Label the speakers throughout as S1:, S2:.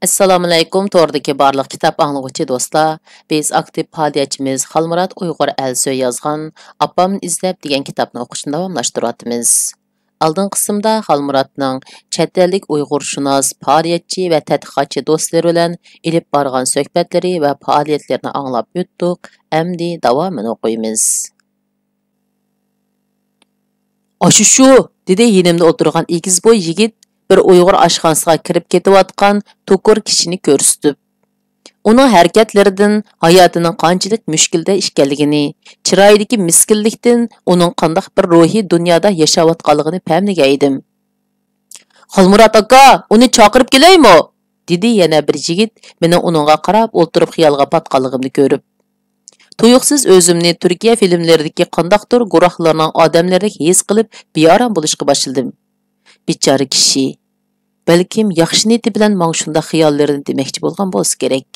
S1: Assalomu alaykum, to'rdagi barliq kitob anglag'uvchi do'stlar. Biz aktiv faoliyatchimiz Xalmurat Uyg'ur Alsoy yozgan Apamni izlab degan kitobni o'qishni davomlashtiryapmiz. Oldin qismda Xalmuratning chet ellik Uyg'urshunos, faoliyatchi va tadqiqotchi do'stlari bilan ilib borgan suhbatlari va faoliyatlarini anglab o'tdik. Endi davomini o'qiymiz. Shu, dedi yonimda o'tirgan egiz bo'y yigit bir Uyg'ur oshxonasiga kirib ketayotgan to'kur kishini ko'rsatib, uning harakatlaridan hayotining qanchalik mushkulda ekanligini, chiroyidagi miskinlikdan uning qanday bir ruhiy dunyoda yashayotganligini fahmlagan edim. "Xalmurat aka, uni chaqirib kelaymi?" dedi yana bir yigit meni uningga qarab o'tirib xiyolga patqanligimni ko'rib. Tuyuqsiz o'zimni Turkiya filmlaridagi qandaqdir guruhlarning odamlaridek his qilib, beorom bo'lishga boshladim. Bichora kishi, balkim yaxshi niyati bilan men shunda xiyollarni demoqchi bo'lgan bo'lsa kerak.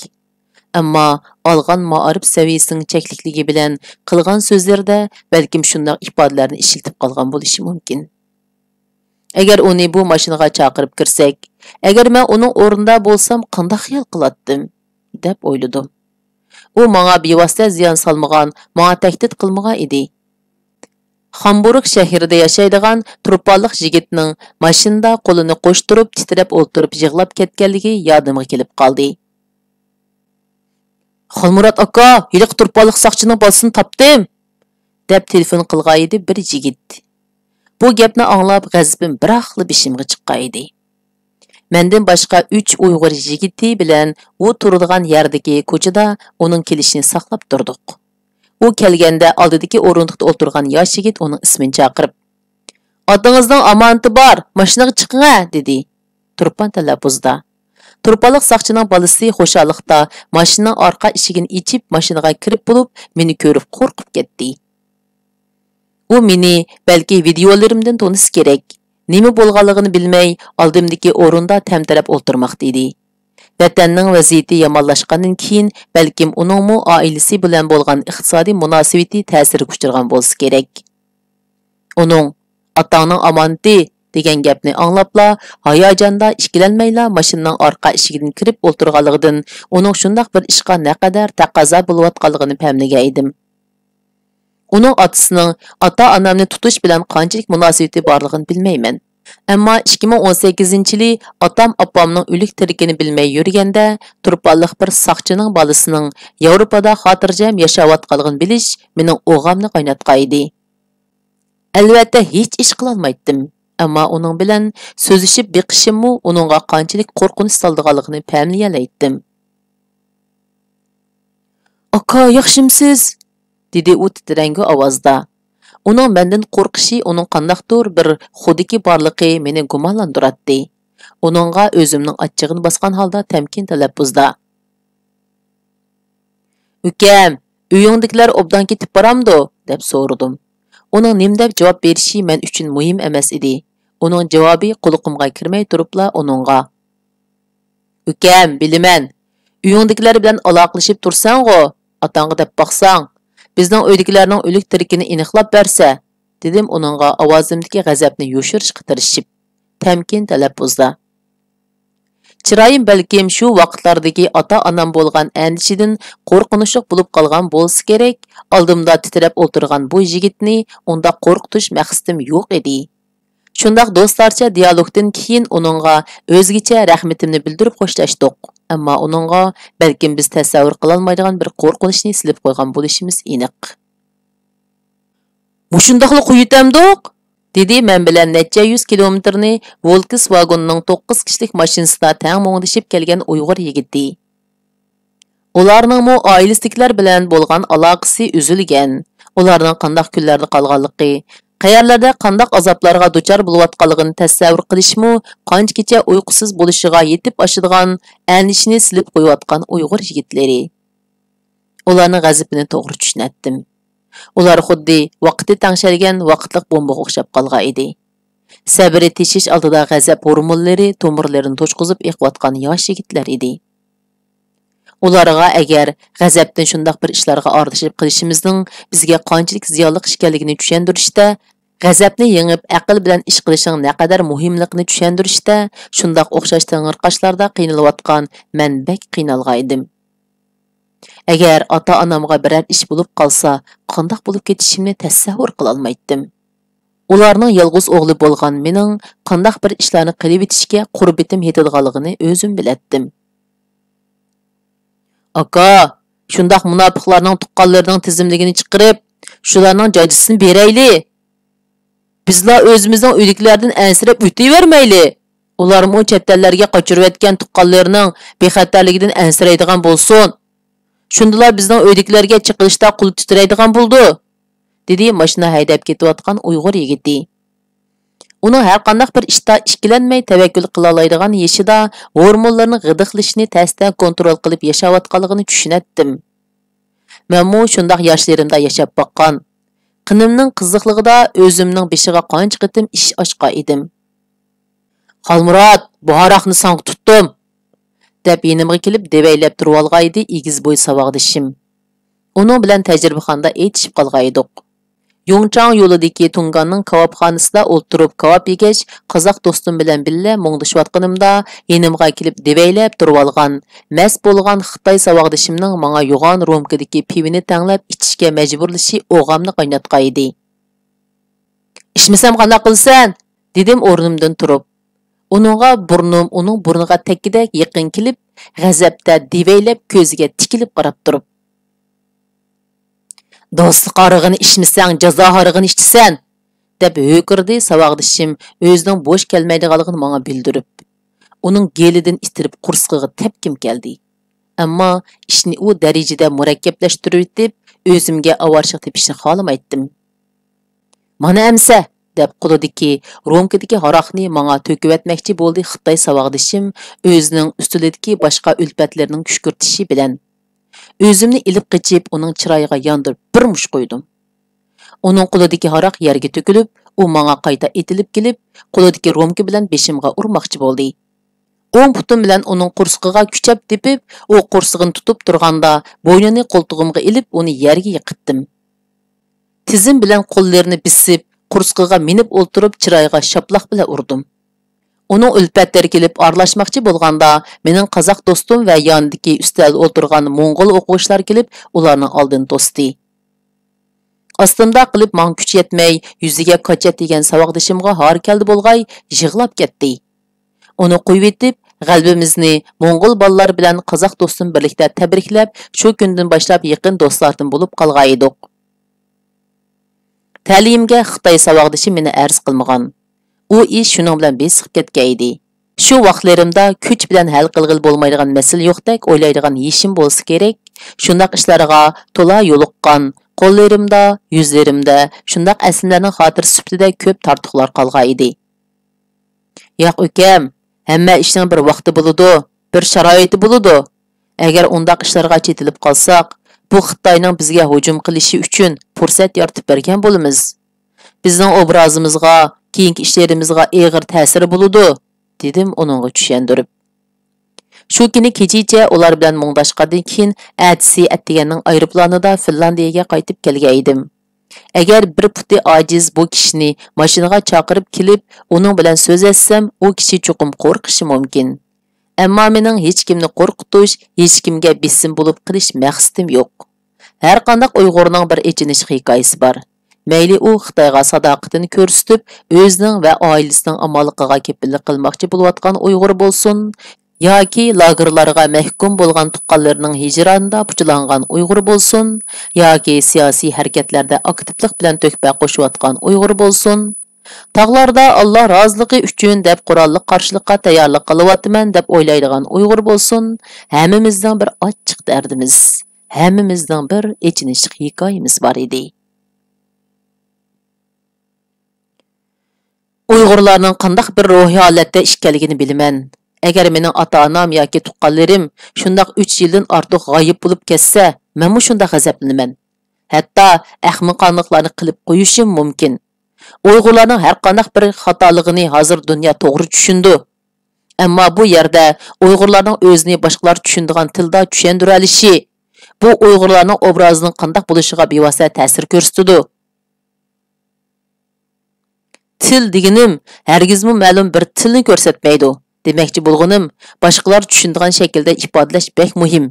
S1: Ammo olgan ma'rif saviyasining cheklikligi bilan qilgan so'zlarda balkim shunday ifodalarni ishlatib qolgan bo'lishi mumkin. Agar uni bu mashinaga chaqirib kirsak, agar men uning o'rnida bo'lsam, qanday xiyol qilatdim, deb o'yladim. U menga bevosita ziyon solmagan, menga tahdid qilmagan edi. Hamburg shahrida yashaydigan turpalliq yigitning mashinada qo'lini qo'shtirib, titrab o'tirib yig'lab ketganligi yodimga kelib qoldi. "Xalmurat aka, yiliq turpalliq soqchining bolasini topdim", deb telefon qilgan edi bir yigit. Bu gapni anglab g'azabim biroqli beshimga chiqqan edi. Mendan boshqa 3 Uyg'ur yigiti bilan u turadigan yerdagi ko'chada uning kelishini saqlab turdik. U kelganda oldidagi o'rindiqda o'tirgan yosh yigit uning ismini chaqirib, "Otingizning omonati bor, mashinaga chiqing", dedi. Turpan talaffuzda. Turpaliq soqchining bolasi xo'shalliqda mashinaning orqa eshigini ichib mashinaga kirib bo'lib, meni ko'rib qo'rqib ketdi. U meni balki videolarimdan tonish kerak. Nima bo'lganligini bilmay, oldimdagi o'rinda tamtarab o'tirmoqda edi. Vatanning vaziyati yomonlashgandan keyin balkim uningmi oilasi bilan bo'lgan iqtisodiy munosabati ta'sirga uchirgan bo'lsa kerak. Uning "Otangning omonati" degan gapni anglabla, hayajonda ikkilanmayla mashinaning orqa eshigidan kirib o'tirganligidan uning shunday bir ishga naqadar taqozo bo'layotganligini fahmlagan edim. Uning otasining ota-onamni tutish bilan qanchalik munosabati borligini bilmayman. Ammo 2018-yili otam opamning o'lik tirikini bilmay yurganda, turpalliq bir soqchining bolasining Yevropada xotirjam yashayotganligini bilish mening o'g'amni qaynatgan edi. Albatta hech ish qila olmaydim, ammo uning bilan so'zishib beqishimmi uningga qanchalik qo'rqinch soldiganligini fahmlayolmaydim. "Aka, yaxshimisiz?" dedi u titrangi ovozda. Uning mendan qo'rqishi uning qandaqdir bir xudiki borligi meni gumonlantiradi. Uningga o'zimning achchig'ini bosgan holda tamkin talaffuzda, "Ukam, uyingdagilar obdan ketib boramdi?" deb so'radim. Uning nim deb javob berishi men uchun muhim emas edi. Uning javobi quloqimga kirmay turibla uningga, "Ukam, bilaman. Uyingdagilar bilan aloqalashib tursan-ku, otangga deb baqsang, bizning uydagilarning o'lik tirikini aniqlab bersa", dedim uningga ovozimdagi g'azabni yo'shirishga tirishib, tamkin talaffuzda. Chiroyim balkim shu vaqtlardagi ota-onam bo'lgan andishidan qo'rqinchli bo'lib qolgan bo'lsa kerak, oldimda titrab o'tirgan bu yigitni unda qo'rqitish maqsadim yo'q edi. Shundaq do'stlarcha dialogdan keyin uningga o'zgacha rahmatimni bildirib xo'shlashdik. Ammo uningga balkim biz tasavvur qila olmaydigan bir qo'rqinchni silib qo'ygan bo'lishimiz aniq. "Mushundaqli quyitamdiq", dedi men bilan necha 100 kilometrni Volkswagenning 9 kishilik mashinasida tang mo'ngdishib kelgan Uyg'ur yigiti. Ularning mu oilasidagilar bilan bo'lgan aloqasi uzilgan. Ularning qanday kunlarda qolganligi, qayerlarda qanday azoblarga duchor bo'layotganligini tasavvur qilishmi, qanchacha uyqusiz bo'lishiga yetib oshadigan andishni silib qo'yayotgan Uyg'ur yigitlari. Ularning g'azabini to'g'ri tushunatdim. Ular xuddi vaqti tangshalgan vaqtliq bombaga o'xshab qolgan edi. Sabri teshish oldida g'azab hormonlari tomirlarini to'chqizib eqiyotgan yosh yigitlar edi. Ularga agar g'azabdan shunday bir ishlarga ardishib qilishimizning bizga qanchalik ziyonli ekanligini tushuntirishda G'azabni yengib, aql bilan ish qilishning naqadar muhimligini tushuntirishda, shundoq o'xshash tang'irqashlarda qiynalayotgan men bek qiynalgan edim. Agar ota-onamga biror ish bo'lib qolsa, qandoq bo'lib ketishimni tasavvur qila olmaydim. Ularning yolg'iz o'g'li bo'lgan mening qandoq bir ishlarni qilib etishga qurbitim yetadiganligini o'zim bilatdim. Aka, shundoq munofiqlarning tuqqanlarining tizimligini chiqarib, shularning joyisini berayli. Bizlar o'zimizning uyliklardan ansirab o'tayvermayli. Ularmi chet ellarga qochirib etgan tuqqanlarining bexatarligidan ansiraydigan bo'lsin. Shundalar bizning uyliklarga chiqishda qul titraydigan bo'ldi, dedi mashina haydab ketayotgan Uyg'ur yigiti. Uning har qanday bir ishda ikkilanmay tavakkul qila oladigan yeshida hormonlarning g'idiqlashini testdan kontrol qilib yashayotganligini tushunatdim. Men shundoq yoshlarimda yashab boqqan. Qinimning qiziqligida o'zimning beshiga qancha qitim ish ochgan edim. Xalmurod, bu haraqni sang tutdim, deb yenimga kelib devaylab turib olgan edi egiz bo'y savog'dishim. Uning bilan tajribaxonda aytishib qolgan edik. Yongchang yo'lidagi Tunganning kavobxonasida o'tirib kavob yegach, qozoq do'stim bilan birga mungdishayotganimda yenimga kelib devaylab turib olgan, mas bo'lgan Xitoy savog'dishimning menga yo'g'on romkadagi pivini tanglab ichishga majburlashi o'g'amni qaynatgan edi. "Ishmisam qanday qilsan?" dedim o'rnimdan turib. Uning burniga tekkidek yaqin kelib, g'azabda devaylab ko'ziga tikilib qarab turib. "Do'stlik arig'ini ishmisang, jazo harig'ini ichsan", deb ho'kirdi savog'dishim o'zining bo'sh kelmaydiganligini menga bildirib. Uning gelidan itirib qursqiga tepkim keldi. Ammo ishni u darajada murakkablashtirib etib, o'zimga avarchiq tepishni xohlamaydim. "Mana amsa", deb qo'lidagi romkadagi haroqni menga to'kib etmoqchi bo'ldi Xitoy savog'dishim o'zining ustidagi boshqa ulfatlarining kushkurtishi bilan. O'zimni ilib qichib, uning chiroyiga yondirib bir mush qo'ydim. Uning qo'lidagi haroq yerga to'kilib, u menga qayta etilib kelib, qo'lidagi romka bilan beshimga urmoqchi bo'ldi. O'ng putim bilan uning qursqiga kuchab tepib, u qursqini tutib turganda, bo'ynini qo'ltig'imga ilib, uni yerga yiqitdim. Tizim bilan qo'llarini bisib, qursqiga minib o'ltirib, chiroyiga shaploq bilan urdim. Uning ulfatlari kelib aralashmoqchi bo'lganda, mening qozoq do'stim va yonidagi ustal o'tirgan Mo'ng'ol o'quvchilar kelib, ularning oldini to'sdi. Ostimda qilib men kuch yetmay, yuziga qochat degan savog'dishimga har keldi bo'lg'ay, yig'lab ketdi. Uni qo'yib etib, g'albimizni Mo'ng'ol bolalar bilan qozoq do'stim birlikda tabriklab, shu kundan boshlab yaqin do'stlardan bo'lib qolgan edik. Ta'limga Xitoy savog'dishi meni arz qilmagan. U ish shuning bilan besiq ketgan edi. Shu vaqtlarimda kuch bilan hal qilg'il bo'lmaydigan masala yo'qdek o'ylaydigan yeshim bo'lsa kerak. Shundaq ishlarga to'la yo'liqqan, qo'llarimda, yuzlarimda shundaq asmlarning xotir sifatida ko'p tortiqlar qolgan edi. "Yo'q ukam, hamma ishning bir vaqti bo'ladi, bir sharoiti bo'ladi. Agar undaq ishlarga chetilib qolsak, bu Xitoyning bizga hujum qilishi uchun fursat yaratib bergan bo'lamiz. Bizning obrazimizga, keyingi ishlarimizga og'ir ta'siri bo'ladi", dedim uningga tushuntirib. Shu kuni kechicha ular bilan mungdashgandan keyin atisi attiganning aeroplanida Finlandiyaga qaytib kelgan edim. Agar bir puti ojiz bu kishini mashinaga chaqirib kelib, uning bilan so'z etsam, u kishi cho'qim qo'rqishi mumkin. Ammo mening hech kimni qo'rqitish, hech kimga bisim bo'lib qilish maqsadim yo'q. Har qanday Uyg'urning bir echinish hikoyasi bor. Mayli u Xitoyga sadoqatini ko'rsatib, o'zining va oilasining amonligiga kepillik qilmoqchi bo'layotgan Uyg'ur bo'lsin, yoki lagerlarga mahkum bo'lgan tuqqanlarining hijronida puchlangan Uyg'ur bo'lsin, yoki siyosiy harakatlarda aktivlik bilan to'kpa qo'shayotgan Uyg'ur bo'lsin, tog'larda Alloh roziligi uchun deb qurolli qarshilikqa tayyorlik qilyapman deb o'ylaydigan Uyg'ur bo'lsin, hammamizning bir ochiq dardimiz, hammamizning bir echinish hikoyamiz bor edi. Uyg'urlarning qanday bir ruhiy holatda ishkanligini bilaman. Agar mening ota-onam yoki tuqqanlarim shundaq 3 yildan ortiq g'oyib bo'lib ketsa, men shunda g'azablanaman. Hatto ahmoqonliklarni qilib qo'yishim mumkin. Uyg'urlarning har qanday bir xatoligini hozir dunyo to'g'ri tushundi. Ammo bu yerda Uyg'urlarning o'zini boshqalar tushunadigan tilda tushuntira olishi, bu Uyg'urlarning obrazining qanday bo'lishiga bevosita ta'sir ko'rsatadi. til deganim hargizmi ma'lum bir tilni ko'rsatmaydi. Demakchi bo'lganim, boshqalar tushunadigan shaklda ifodalash bek muhim.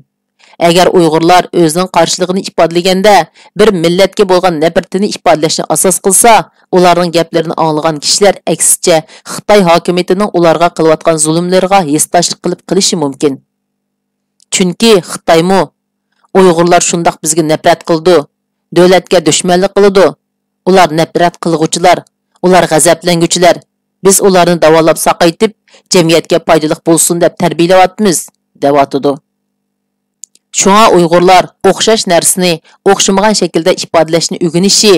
S1: Agar Uyg'urlar o'zining qarshiligini ifodalaganda bir millatga bo'lgan nafratini ifodalashni asos qilsa, ularning gaplarini anglagan kishilar aksicha Xitoy hokimiyatining ularga qilayotgan zulmlariga hesdoshlik qilib qilishi mumkin. Chunki Xitoymi Uyg'urlar shundoq bizga nafrat qildi, davlatga dushmanlik qildi. Ular nafrat qilguvchilar, ular g'azablanguchilar. Biz ularni davolab saqaytib, jamiyatga foydali bo'lsin deb tarbiyalayapmiz, deyotdi. Shunga Uyg'urlar o'xshash narsani o'xshamagan shaklda ifodalashni o'rganishi,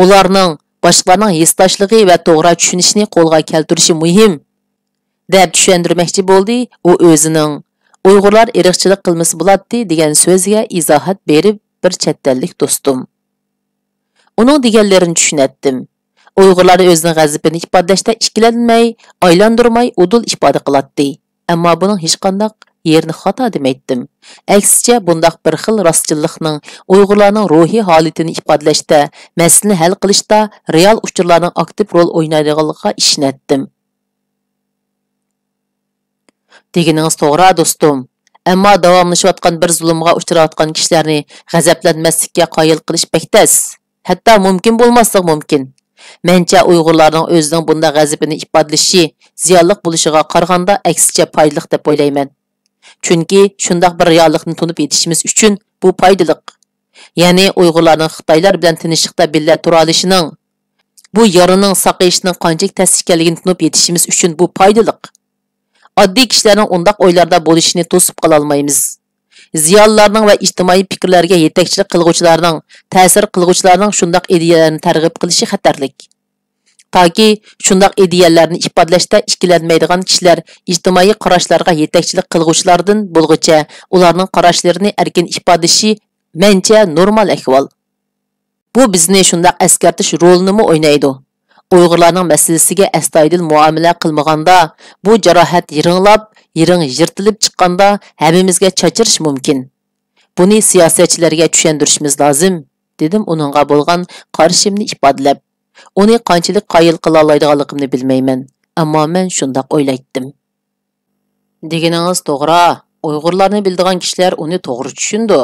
S1: ularning boshqalarning hissdoshligi va to'g'ri tushunishini qo'lga keltirishi muhim, deb tushuntirmoqchi bo'ldi. U o'zining Uyg'urlar irqchilik qilmasi bo'ladi degan so'ziga izohat berib bir chetdanlik do'stim. Uning deganlarini tushunatdim. Uyg'urlar o'zining g'azabini ifodalashda ikkilanmay, aylantirmay udul ifoda qiladi. Ammo buning hech qanday yerini xato demaydim. Aksicha bundaq bir xil rostchilikning Uyg'urlarning ruhiy holatini ifodalashda, masalani hal qilishda real uchurlarning aktiv rol o'ynaydiganligiga ishonatdim. Deganingiz to'g'ri do'stim. Ammo davomlashayotgan bir zulmga uchrayotgan kishilarni g'azablanmaslikka qoyil qilish bektas. Hatto mumkin bo'lmasligi mumkin. Mencha Uyg'urlarning o'zining bunda g'azabini ifodalashi ziyonli bo'lishiga qaraganda aksicha foydali deb o'ylayman. Chunki shundoq bir reallikni tunib yetishimiz uchun bu foydali. Ya'ni Uyg'urlarning Xitoylar bilan tinchlikda birga tura olishining, bu yorining saqayishining qanchalik ta'sir ekanligini tunib yetishimiz uchun bu foydali. Oddiy kishilarning undaq o'ylarda bo'lishini to'sib qala olmaymiz. Ziyonlarning va ijtimoiy fikrlarga yetakchilik qilguvchilarning, ta'sir qilguvchilarning shundaq ideyalarni targ'ib qilishi xatarlik. Toki shundaq ideyalarni ifodalashda ikkilanmaydigan kishilar ijtimoiy qarashlarga yetakchilik qilguvchilardan bo'lguncha ularning qarashlarini erkin ifodalashi mencha normal ahvol. Bu bizni shundaq eskartish rolini o'ynaydi. Uyg'urlarning masalasiga astoydil muomala qilmaganda, bu jarohat yiring yirtilib chiqqanda hammamizga chachirish mumkin. Buni siyosatchilarga tushuntirishimiz lozim, dedim uningga bo'lgan qarshimni ifodalab. Uni qanchalik qoyil qila oladiganligimni bilmayman, ammo men shundoq o'ylaydim. Deganingiz to'g'ri, Uyg'urlarni bildigan kishilar uni to'g'ri tushundi.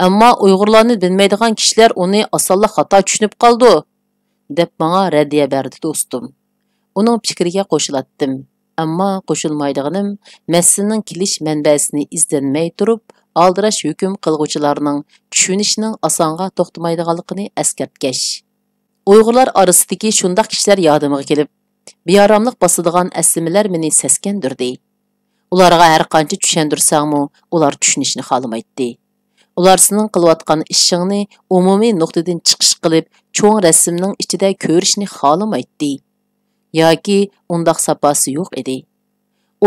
S1: Ammo Uyg'urlarni bilmaydigan kishilar uni osonla xato tushunib qoldi, deb menga raddiya berdi do'stim. Uning fikriga qo'shilatdim. Ammo qo'shilmaydiganim masalaning kelish manbasini izlanmay turib, aldirash hukm qilguvchilarning tushunishining osonga to'xtamaydiganligini eskartgash. Uyg'urlar orasidagi shundaq kishilar yodimga kelib, beoromlik bosadigan aslimalar meni seskandirdi. Ularga har qancha tushuntirsangmi, ular tushunishni xohlamaydi. Ular sening qilayotgan ishingni umumiy nuqtadan chiqish qilib, cho'ng rasmning ichida ko'rishni xohlamaydi. Yoki undaq saposi yo'q edi.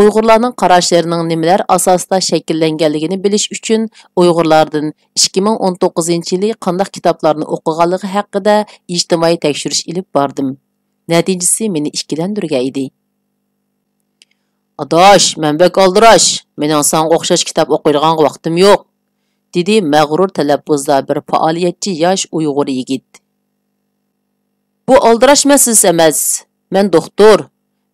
S1: Uyg'urlarning qarashlarining nimalar asosida shakllanganligini bilish uchun Uyg'urlardan 2019-yili qanday kitoblarni o'qiganligi haqida ijtimoiy tekshirish ilib bordim. Natijasi meni ikkilantirgan edi. Adosh, manbak oldirash, mening senga o'xshash kitob o'qiydigan vaqtim yo'q, dedi mag'rur talaffuzda bir faoliyatchi yosh Uyg'ur yigit. Bu oldirash masalasi emas. Men doktor.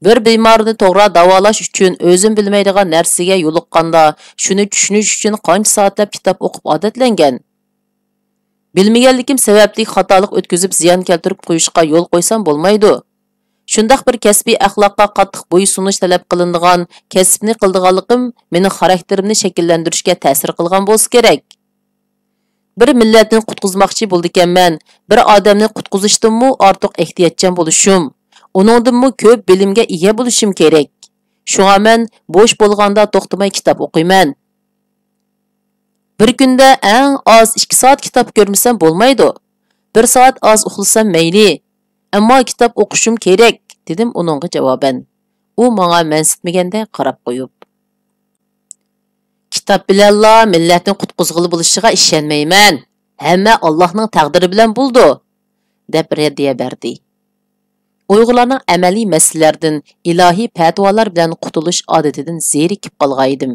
S1: Bir bemorni to'g'ri davolash uchun o'zim bilmaydigan narsaga yo'liqqanda, shuni tushunish uchun qancha soatlab kitob o'qib odatlangan. Bilmaganligim sababli xatolik o'tkazib ziyon keltirib qo'yishga yo'l qo'ysam bo'lmaydi. Shundaq bir kasbiy axloqqa qattiq bo'ysunish talab qilinadigan kasbni qildiganligim mening xarakterimni shakllantirishga ta'sir qilgan bo'lsa kerak. Bir millatni qutqizmoqchi bo'ldikanman, bir odamni qutqizishdanmi ortiq ehtiyotchan bo'lishim, uningdanmi ko'p bilimga ega bo'lishim kerak. Shunga men bo'sh bo'lganda to'xtamay kitob o'qiyman. Bir kunda eng oz 2 soat kitob ko'rmasam bo'lmaydi. 1 soat oz uxlasam mayli. Ammo kitob o'qishim kerak, dedim uningga javoban. U menga mansitmaganda qarab qo'yib. Kitob bilanla millatni qutqizg'ili bo'lishiga ishonmayman. Hamma Allohning taqdiri bilan bo'ldi, deb raddiya berdi. Uyg'urlarning amaliy masalalardan, ilohiy fatvolar bilan qutulish odatidan zerikib qolgan edim.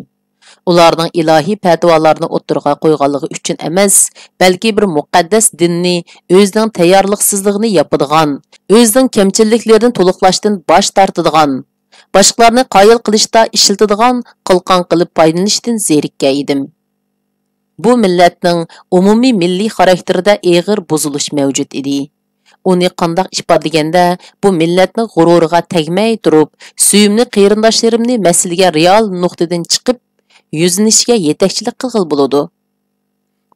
S1: ularning ilohiy fatvolarni o'tirg'a qo'yganligi uchun emas, balki bir muqaddas dinni o'zining tayyorliqsizligini yopadigan, o'zining kamchiliklarini to'liqlashdan bosh tortadigan, boshqalarni qoyil qilishda ishlatadigan qilqon qilib foydalanishdan zerikkan edim. Bu millatning umumiy milliy xarakterida og'ir buzilish mavjud edi. Uni qandoq ifodalaganda, bu millatning g'ururiga tegmay turib, suyimli qarindoshlarimni masalaga real nuqtadan chiqib, yuzlanishga yetakchilik qilg'il bo'ladi.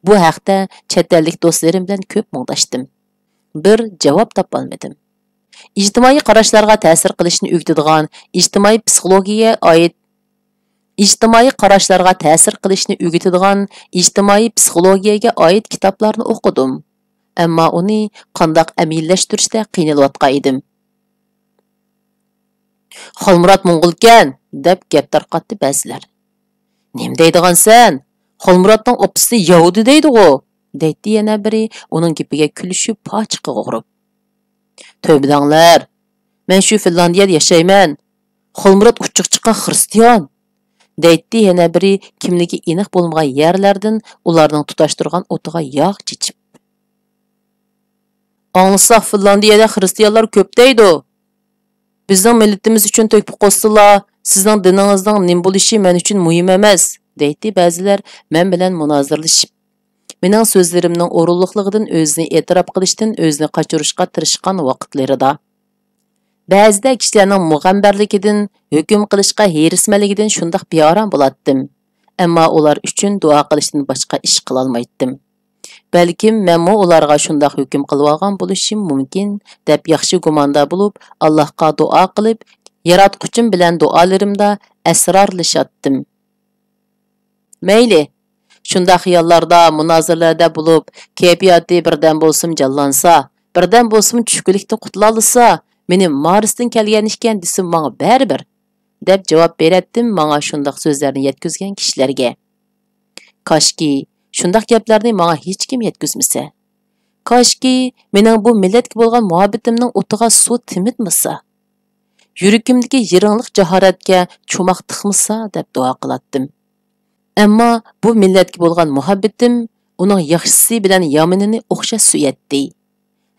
S1: Bu haqda chet ellik do'stlarim bilan ko'p muңdashdim. Bir javob topolmadim. İjtimoiy qarashlarga ta'sir qilishni o'rgatadigan ijtimoiy psixologiyaga oid kitoblarni o'qidim. Ammo uni qandoq amillashtirishda qiynalayotgan edim. Xolmurod Mo'ng'ulkan deb gap tarqatdi ba'zilar. Nim deydigansan? Xolmurodning opisi Yahudi deydi-ku, deydi yana biri uning gapiga kulishib pochiqqa o'g'rib. Tövbedanglar, men shu Finlandiyada yashayman. Xolmurod uchuq chiqqan xristiyan, deydi yana biri kimligi aniq bo'lmagan yerlardan ularning tutashtirgan o'tiga yog' chechib. Anglasa Finlandiyada xristiyanlar ko'p deydi. Bizning millatimiz uchun to'kib qo'sdilar, sizning diningizning nim bo'lishi men uchun muhim emas, deydi ba'zilar men bilan munozirlashib. Mening so'zlarimning o'rinliqligidan o'zini e'tirof qilishdan o'zini qochirishga tirishgan vaqtlarida. Ba'zida kishilarning mug'ambarligidan, hukm qilishga herismaligidan shundoq beoram bo'latdim. Ammo ular uchun duo qilishdan boshqa ish qila olmaydim. Balkim menmo ularga shundoq hukm qilib olgan bo'lishim mumkin deb yaxshi gumonda bo'lib, Allohga duo qilib, yaratquchim bilan duolarimda asrorlashatdim. Mayli, shundoq xiyollarda, munozirlarda bo'lib, kayfiyati birdan bo'lsin jallansa, birdan bo'lsin tushkulikdan qutula olsa, meni Marsdan kelgan ekan desam menga baribir, deb javob beratdim menga shundoq so'zlarni yetkazgan kishilarga. Koshki shundoq gaplarni menga hech kim yetkazmasa. Koshki mening bu millatga bo'lgan muhabbatimning o'tiga suv timitmasa. Yuragimdagi yiringliq jahoratga cho'moq tiqmasa deb duo qilatdim. Ammo bu millatga bo'lgan muhabbatim uning yaxshisi bilan yomonini o'xshash suyatdi.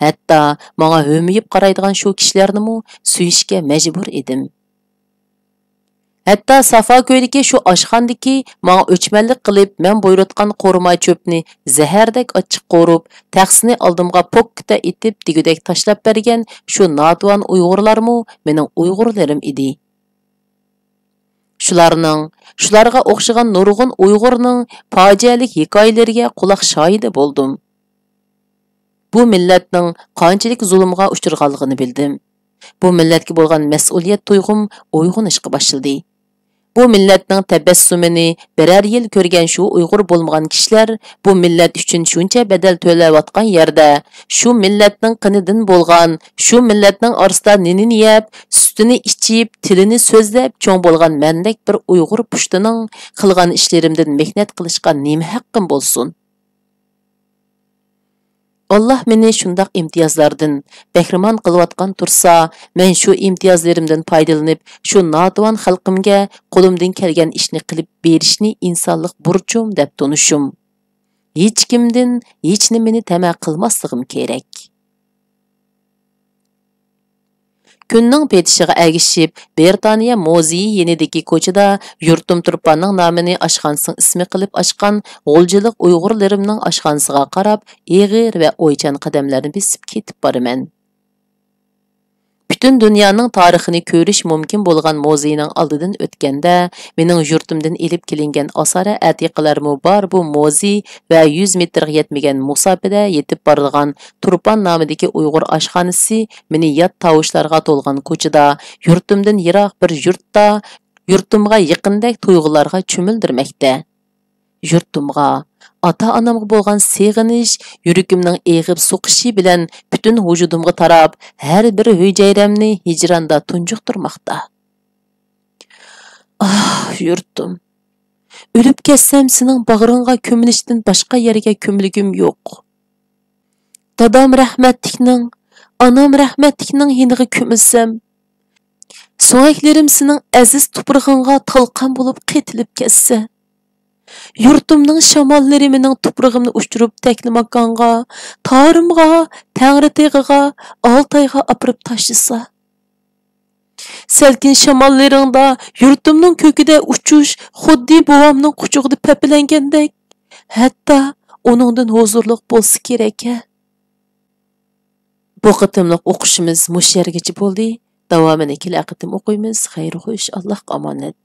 S1: Hatto menga hömiyib qaraydigan shu kishilarni suyishga majbur edim. Hatto Safoko'ydagi shu oshxondagi menga o'chmanlik qilib, men bo'yratgan qo'rmay cho'pni zahardek ochiq qo'rib, taqsini oldimga pokkita etib digudek tashlab bergan shu notvan uyg'urlarmi mening uyg'urlarim edi. Shularga o'xshagan nurg'un uyg'urning fojialik hikoyalariga quloq shohidi bo'ldim. Bu millatning qanchalik zulmga uchirganligini bildim. Bu millatga bo'lgan mas'uliyat tuyg'um uyg'onishga boshladi. Bu millatning tabassumini birer yil ko'rgan shu uyg'ur bo'lmagan kishilar bu millat uchun shuncha badal to'layotgan yerda, shu millatning qinidan bo'lgan, shu millatning orasida ninini yeb, sutini ichib, tilini so'zlab cho'ng bo'lgan mendek bir uyg'ur pushtining qilgan ishlarimdan mehnat qilishga nima haqqim bo'lsin? Allah meni shundoq imtiyozlardan bahramon qilayotgan tursa, men shu imtiyozlarimdan foydalanib, shu notvan xalqimga qo'limdan kelgan ishni qilib berishni insonlik burchum deb tunishim. Hech kimdan hech nimani tama qilmasligim kerak. Kunning petishiga agishib, Britaniya muzeyi yenidagi ko'chada yurtim turpanning nomini oshxonasining ismi qilib ochgan g'o'ljilik uyg'urlarimning oshxonasiga qarab, eg'ir va o'ychan qadamlarni besib ketib boraman. Bütün dunyoning tarixini ko'rish mumkin bo'lgan muzeyning oldidan o'tganda, mening yurtimdan elib kelingan asara atiqalarmi bor bu muzey va 100 metrga yetmagan musofada yetib boradigan Turpan nomidagi Uyg'ur oshxonasi meni yot tovushlarga to'lgan ko'chada, yurtimdan yiroq bir yurtda, yurtimga yaqindek tuyg'ularga cho'mildirmoqda. Yurtimga, ota-onamga bo'lgan seg'inish yuragimning eg'ib so'qishi bilan butun vujudimga tarab, har bir hujayramni hijronda tunjuqtirmoqda. Ah, yurtim. O'lib ketsam sening bag'ringga ko'milishdan boshqa yerga ko'milgim yo'q. Dadam rahmatlikning, onam rahmatlikning hiniga ko'milsam, so'ngaklarim sening aziz tuprog'ingga talqon bo'lib qetilib ketsa, Yurtumning shamollari mening tuprog'imni uchirib taklimakonga, torimga, tangri teg'iga, Altayga apirib tashlasa. Selkin shamollaringda yurtimning ko'kida uchish xuddi buvamning quchug'ida papilangandek, hatto uningdan huzurliq bo'lsa kerak. Bu qitimliq o'qishimiz mush yergacha bo'ldi. Davomini kelaqatim o'qiymiz. Xayr xo'sh, Allohga omonat.